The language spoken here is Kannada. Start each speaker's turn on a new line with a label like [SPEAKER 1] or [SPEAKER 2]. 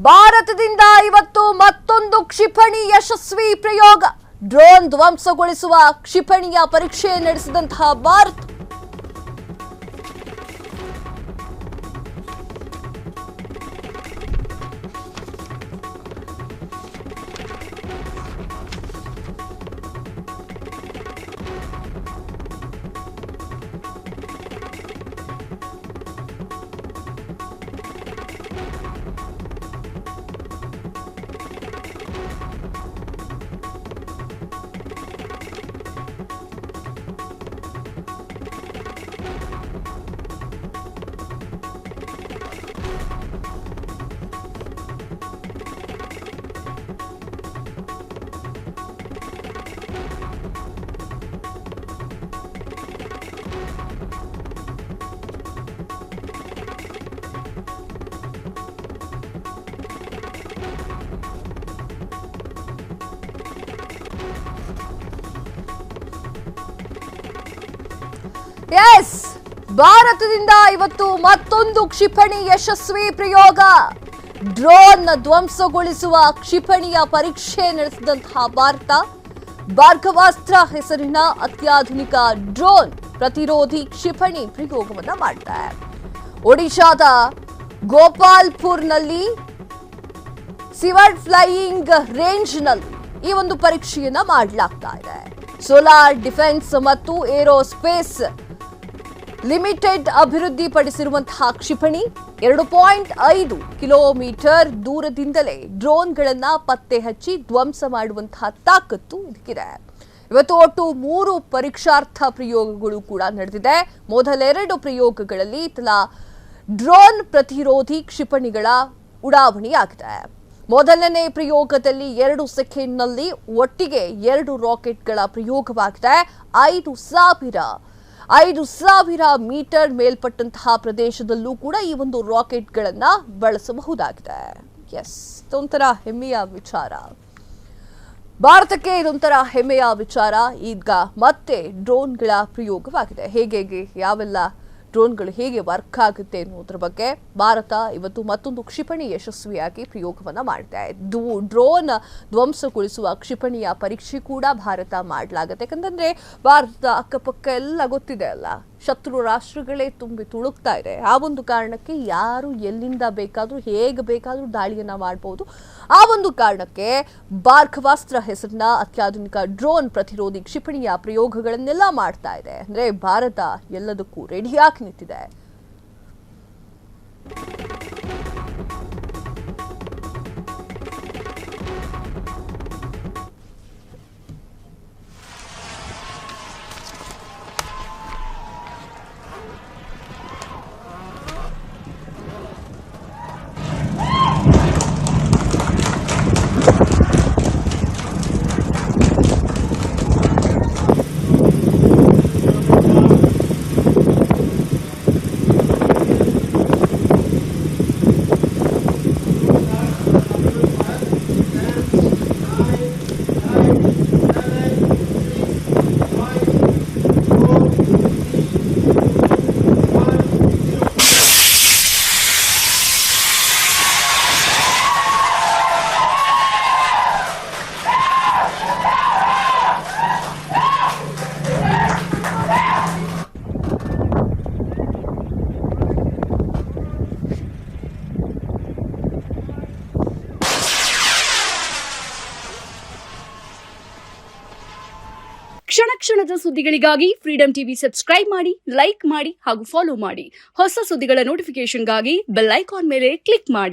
[SPEAKER 1] ಭಾರತದಿಂದ ಇವತ್ತು ಮತ್ತೊಂದು ಕ್ಷಿಪಣಿ ಯಶಸ್ವಿ ಪ್ರಯೋಗ. ಡ್ರೋನ್ ಧ್ವಂಸಗೊಳಿಸುವ ಕ್ಷಿಪಣಿಯ ಪರೀಕ್ಷೆ ನಡೆಸಿದಂತಹ ಭಾರತ. ಎಸ್, ಭಾರತದಿಂದ ಇವತ್ತು ಮತ್ತೊಂದು ಕ್ಷಿಪಣಿ ಯಶಸ್ವಿ ಪ್ರಯೋಗ. ಡ್ರೋನ್ ಧ್ವಂಸಗೊಳಿಸುವ ಕ್ಷಿಪಣಿಯ ಪರೀಕ್ಷೆ ನಡೆಸಿದಂತಹ ಭಾರತ ಭಾರ್ಗವಾಸ್ತ್ರ ಹೆಸರಿನ ಅತ್ಯಾಧುನಿಕ ಡ್ರೋನ್ ಪ್ರತಿರೋಧಿ ಕ್ಷಿಪಣಿ ಪ್ರಯೋಗವನ್ನ ಮಾಡಿದೆ. ಒಡಿಶಾದ ಗೋಪಾಲ್ಪುರ್ನಲ್ಲಿ ಸಿವರ್ಡ್ ಫ್ಲೈಯಿಂಗ್ ರೇಂಜ್ನಲ್ಲಿ ಈ ಒಂದು ಪರೀಕ್ಷೆಯನ್ನ ಮಾಡಲಾಗ್ತಾ ಇದೆ. ಸೋಲಾರ್ ಡಿಫೆನ್ಸ್ ಮತ್ತು ಏರೋಸ್ಪೇಸ್ ಲಿಮಿಟೆಡ್ ಅಭಿವೃದ್ಧಿಪಡಿಸಿರುವಂತಹ ಕ್ಷಿಪಣಿ 2.5 ಕಿಲೋಮೀಟರ್ ದೂರದಿಂದಲೇ ಡ್ರೋನ್ಗಳನ್ನ ಪತ್ತೆ ಹಚ್ಚಿ ಧ್ವಂಸ ಮಾಡುವಂತಹ ತಾಕತ್ತು ಇದಕ್ಕಿದೆ. ಇವತ್ತು ಒಟ್ಟು 3 ಪರೀಕ್ಷಾರ್ಥ ಪ್ರಯೋಗಗಳು ಕೂಡ ನಡೆದಿದೆ. ಮೊದಲೆರಡು ಪ್ರಯೋಗಗಳಲ್ಲಿ ತಲಾ ಡ್ರೋನ್ ಪ್ರತಿರೋಧಿ ಕ್ಷಿಪಣಿಗಳ ಉಡಾವಣೆಯಾಗಿದೆ. ಮೊದಲನೇ ಪ್ರಯೋಗದಲ್ಲಿ 2 ಸೆಕೆಂಡ್ನಲ್ಲಿ ಒಟ್ಟಿಗೆ 2 ರಾಕೆಟ್ಗಳ ಪ್ರಯೋಗವಾಗಿದೆ. 5,000 ಮೀಟರ್ ಮೇಲ್ಪಟ್ಟಂತಹ ಪ್ರದೇಶದಲ್ಲೂ ಕೂಡ ಈ ಒಂದು ರಾಕೆಟ್ಗಳನ್ನ ಬಳಸಬಹುದಾಗಿದೆ. ಎಸ್, ಇದೊಂಥರ ಹೆಮ್ಮೆಯ ವಿಚಾರ. ಭಾರತಕ್ಕೆ ಇದೊಂಥರ ಹೆಮ್ಮೆಯ ವಿಚಾರ. ಈಗ ಮತ್ತೆ ಡ್ರೋನ್ಗಳ ಪ್ರಯೋಗವಾಗಿದೆ. ಹೇಗೆ ಯಾವೆಲ್ಲ ಡ್ರೋನ್ಗಳು ಹೇಗೆ ವರ್ಕ್ ಆಗುತ್ತೆ ಅನ್ನೋದ್ರ ಬಗ್ಗೆ ಭಾರತ ಇವತ್ತು ಮತ್ತೊಂದು ಕ್ಷಿಪಣಿ ಯಶಸ್ವಿಯಾಗಿ ಪ್ರಯೋಗವನ್ನ ಮಾಡಿದೆ. ಡ್ರೋನ್ ಧ್ವಂಸಗೊಳಿಸುವ ಕ್ಷಿಪಣಿಯ ಪರೀಕ್ಷೆ ಕೂಡ ಭಾರತ ಮಾಡಲಾಗುತ್ತೆ. ಯಾಕಂತಂದ್ರೆ ಭಾರತದ ಅಕ್ಕಪಕ್ಕ ಎಲ್ಲ ಗೊತ್ತಿದೆ ಅಲ್ಲ, ಶತ್ರು ರಾಷ್ಟ್ರಗಳೇ ತುಂಬಿ ತುಳುಕ್ತಾ ಇದೆ. ಆ ಒಂದು ಕಾರಣಕ್ಕೆ ಯಾರು ಎಲ್ಲಿಂದ ಬೇಕಾದ್ರೂ ಹೇಗೆ ಬೇಕಾದ್ರೂ ದಾಳಿಯನ್ನ ಮಾಡಬಹುದು. ಆ ಒಂದು ಕಾರಣಕ್ಕೆ ಭಾರ್ಗವಾಸ್ತ್ರ ಹೆಸರಿನ ಅತ್ಯಾಧುನಿಕ ಡ್ರೋನ್ ಪ್ರತಿರೋಧಿ ಕ್ಷಿಪಣಿಯ ಪ್ರಯೋಗಗಳನ್ನೆಲ್ಲ ಮಾಡ್ತಾ ಇದೆ. ಅಂದ್ರೆ ಭಾರತ ಎಲ್ಲದಕ್ಕೂ ರೆಡಿಯಾಗಿ ನಿಂತಿದೆ.
[SPEAKER 2] ಕ್ಷಣದ ಸುದ್ದಿಗಳಿಗಾಗಿ ಫ್ರೀಡಂ ಟಿವಿ ಸಬ್ಸ್ಕ್ರೈಬ್ ಮಾಡಿ, ಲೈಕ್ ಮಾಡಿ ಹಾಗೂ ಫಾಲೋ ಮಾಡಿ. ಹೊಸ ಸುದ್ದಿಗಳ ನೋಟಿಫಿಕೇಶನ್ಗಾಗಿ ಬೆಲ್ ಐಕಾನ್ ಮೇಲೆ ಕ್ಲಿಕ್ ಮಾಡಿ.